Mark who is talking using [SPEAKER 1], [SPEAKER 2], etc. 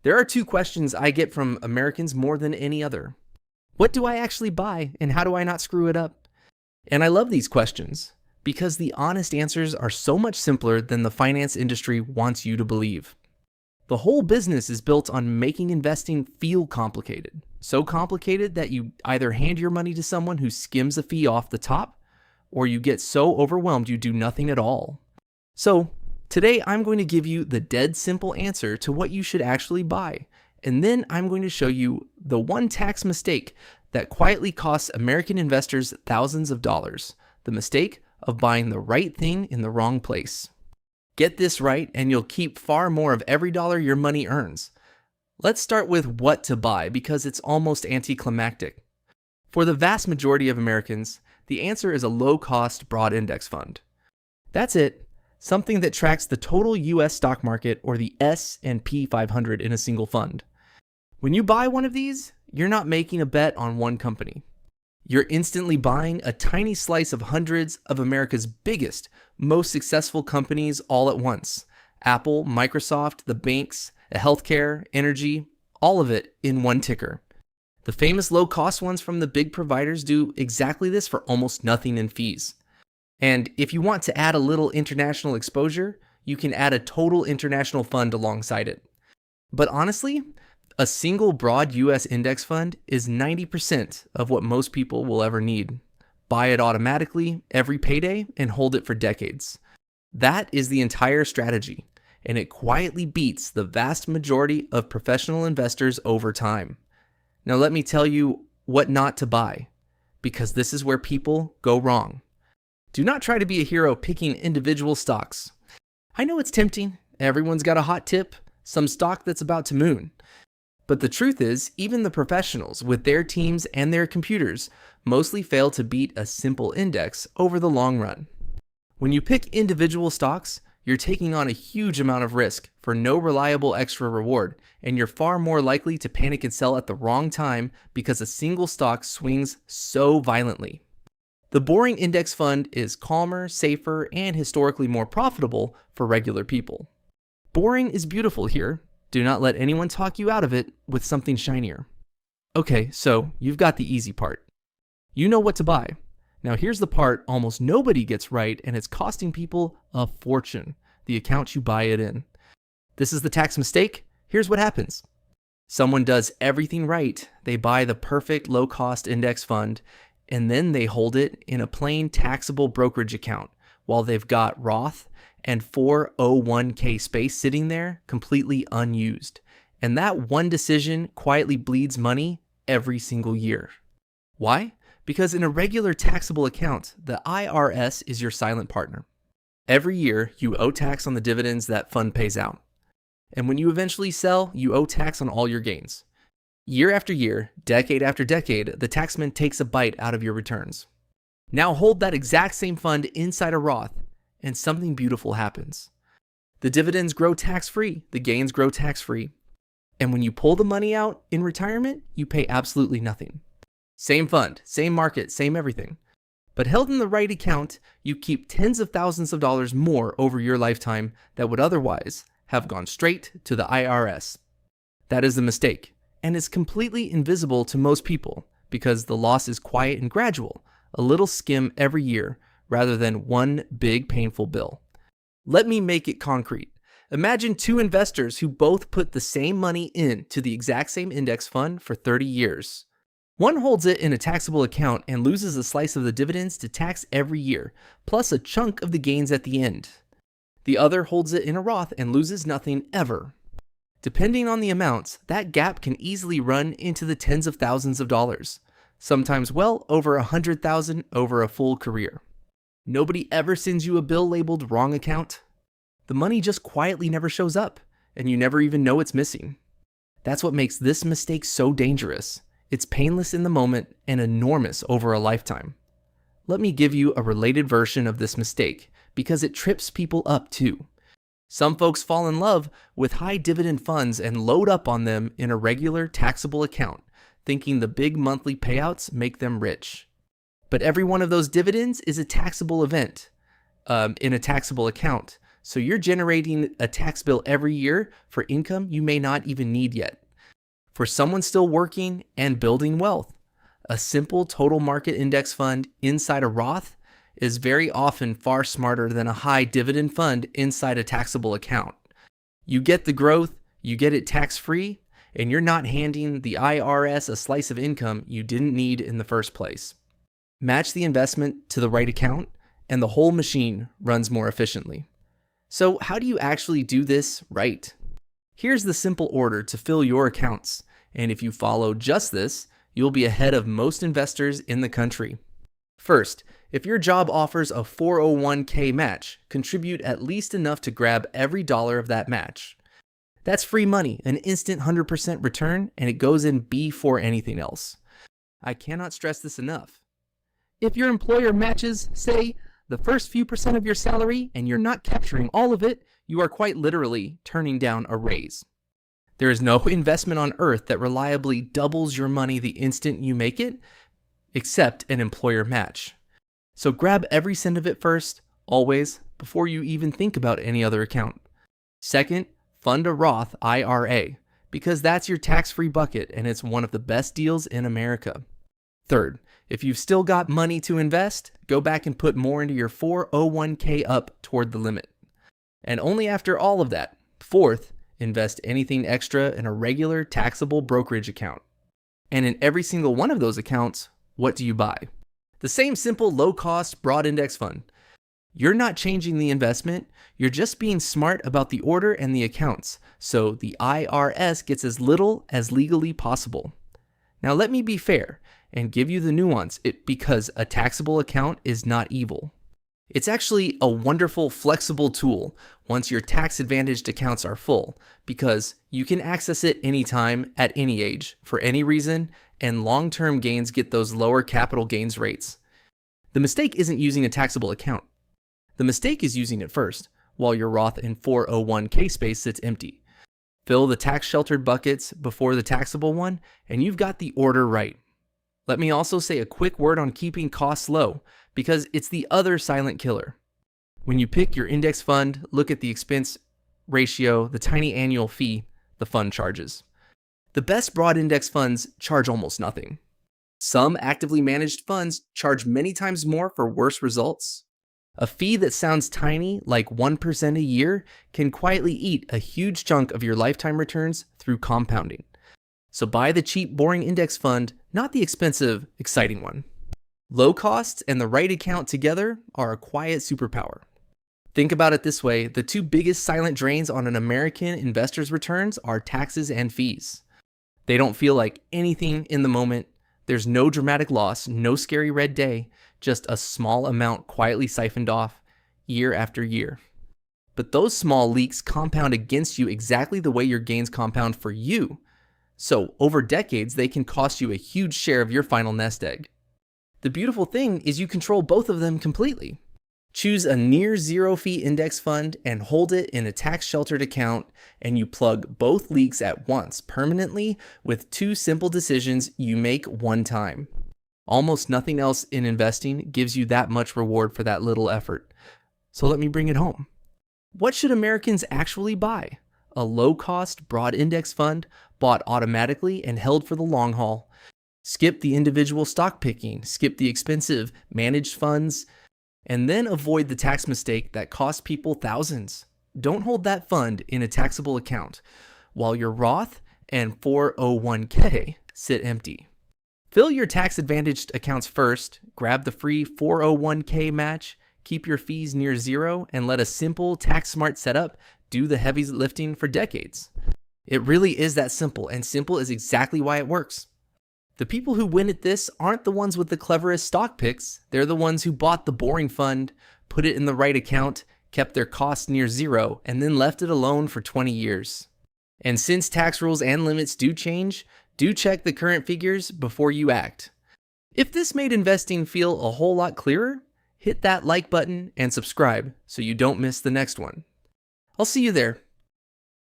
[SPEAKER 1] There are two questions I get from Americans more than any other. What do I actually buy, and how do I not screw it up? And I love these questions because the honest answers are so much simpler than the finance industry wants you to believe. The whole business is built on making investing feel complicated. So complicated that you either hand your money to someone who skims a fee off the top, or you get so overwhelmed you do nothing at all. So today I'm going to give you the dead simple answer to what you should actually buy. And then I'm going to show you the one tax mistake that quietly costs American investors thousands of dollars. The mistake of buying the right thing in the wrong place. Get this right and you'll keep far more of every dollar your money earns. Let's start with what to buy because it's almost anticlimactic. For the vast majority of Americans, the answer is a low-cost broad index fund. That's it. Something that tracks the total US stock market or the S&P 500 in a single fund. When you buy one of these, you're not making a bet on one company. You're instantly buying a tiny slice of hundreds of America's biggest, most successful companies all at once. Apple, Microsoft, the banks, healthcare, energy, all of it in one ticker. The famous low-cost ones from the big providers do exactly this for almost nothing in fees. And if you want to add a little international exposure, you can add a total international fund alongside it. But honestly, a single broad US index fund is 90% of what most people will ever need. Buy it automatically every payday and hold it for decades. That is the entire strategy, and it quietly beats the vast majority of professional investors over time. Now let me tell you what not to buy, because this is where people go wrong. Do not try to be a hero picking individual stocks. I know it's tempting. Everyone's got a hot tip, some stock that's about to moon. But the truth is, even the professionals with their teams and their computers mostly fail to beat a simple index over the long run. When you pick individual stocks, you're taking on a huge amount of risk for no reliable extra reward, and you're far more likely to panic and sell at the wrong time because a single stock swings so violently. The boring index fund is calmer, safer, and historically more profitable for regular people. Boring is beautiful here. Do not let anyone talk you out of it with something shinier. Okay, so you've got the easy part. You know what to buy. Now here's the part almost nobody gets right, and it's costing people a fortune, the account you buy it in. This is the tax mistake. Here's what happens. Someone does everything right. They buy the perfect low-cost index fund, and then they hold it in a plain taxable brokerage account while they've got Roth and 401k space sitting there completely unused. And that one decision quietly bleeds money every single year. Why? Because in a regular taxable account, the IRS is your silent partner. Every year, you owe tax on the dividends that fund pays out. And when you eventually sell, you owe tax on all your gains. Year after year, decade after decade, the taxman takes a bite out of your returns. Now hold that exact same fund inside a Roth, and something beautiful happens. The dividends grow tax-free, the gains grow tax-free. And when you pull the money out in retirement, you pay absolutely nothing. Same fund, same market, same everything. But held in the right account, you keep tens of thousands of dollars more over your lifetime that would otherwise have gone straight to the IRS. That is the mistake, and it's completely invisible to most people because the loss is quiet and gradual, a little skim every year, rather than one big painful bill. Let me make it concrete. Imagine two investors who both put the same money into the exact same index fund for 30 years. One holds it in a taxable account and loses a slice of the dividends to tax every year, plus a chunk of the gains at the end. The other holds it in a Roth and loses nothing ever. Depending on the amounts, that gap can easily run into the tens of thousands of dollars, sometimes well over $100,000 over a full career. Nobody ever sends you a bill labeled wrong account. The money just quietly never shows up, and you never even know it's missing. That's what makes this mistake so dangerous. It's painless in the moment and enormous over a lifetime. Let me give you a related version of this mistake, because it trips people up too. Some folks fall in love with high dividend funds and load up on them in a regular taxable account, thinking the big monthly payouts make them rich. But every one of those dividends is a taxable event in a taxable account. So you're generating a tax bill every year for income you may not even need yet. For someone still working and building wealth, a simple total market index fund inside a Roth is very often far smarter than a high dividend fund inside a taxable account. You get the growth, you get it tax-free, and you're not handing the IRS a slice of income you didn't need in the first place. Match the investment to the right account, and the whole machine runs more efficiently. So how do you actually do this right? Here's the simple order to fill your accounts, and if you follow just this, you'll be ahead of most investors in the country. First, if your job offers a 401k match, contribute at least enough to grab every dollar of that match. That's free money, an instant 100% return, and it goes in before anything else. I cannot stress this enough. If your employer matches, say, the first few percent of your salary and you're not capturing all of it, you are quite literally turning down a raise. There is no investment on earth that reliably doubles your money the instant you make it, except an employer match. So grab every cent of it first, always, before you even think about any other account. Second, fund a Roth IRA, because that's your tax-free bucket and it's one of the best deals in America. Third, if you've still got money to invest, go back and put more into your 401k up toward the limit. And only after all of that, fourth, invest anything extra in a regular taxable brokerage account. And in every single one of those accounts, what do you buy? The same simple low-cost broad index fund. You're not changing the investment, you're just being smart about the order and the accounts, so the IRS gets as little as legally possible. Now let me be fair and give you the nuance, because a taxable account is not evil. It's actually a wonderful, flexible tool once your tax-advantaged accounts are full, because you can access it anytime, at any age, for any reason, and long-term gains get those lower capital gains rates. The mistake isn't using a taxable account. The mistake is using it first, while your Roth and 401k space sits empty. Fill the tax-sheltered buckets before the taxable one, and you've got the order right. Let me also say a quick word on keeping costs low, because it's the other silent killer. When you pick your index fund, look at the expense ratio, the tiny annual fee the fund charges. The best broad index funds charge almost nothing. Some actively managed funds charge many times more for worse results. A fee that sounds tiny, like 1% a year, can quietly eat a huge chunk of your lifetime returns through compounding. So buy the cheap, boring index fund, not the expensive, exciting one. Low costs and the right account together are a quiet superpower. Think about it this way, the two biggest silent drains on an American investor's returns are taxes and fees. They don't feel like anything in the moment. There's no dramatic loss, no scary red day, just a small amount quietly siphoned off year after year. But those small leaks compound against you exactly the way your gains compound for you. So over decades, they can cost you a huge share of your final nest egg. The beautiful thing is you control both of them completely. Choose a near zero fee index fund and hold it in a tax sheltered account, and you plug both leaks at once permanently with two simple decisions you make one time. Almost nothing else in investing gives you that much reward for that little effort. So let me bring it home. What should Americans actually buy? A low-cost, broad index fund bought automatically and held for the long haul. Skip the individual stock picking, skip the expensive managed funds, and then avoid the tax mistake that costs people thousands. Don't hold that fund in a taxable account while your Roth and 401k sit empty. Fill your tax-advantaged accounts first, grab the free 401k match, keep your fees near zero, and let a simple tax-smart setup do the heavy lifting for decades. It really is that simple, and simple is exactly why it works. The people who win at this aren't the ones with the cleverest stock picks. They're the ones who bought the boring fund, put it in the right account, kept their costs near zero, and then left it alone for 20 years. And since tax rules and limits do change, do check the current figures before you act. If this made investing feel a whole lot clearer, hit that like button and subscribe so you don't miss the next one. I'll see you there.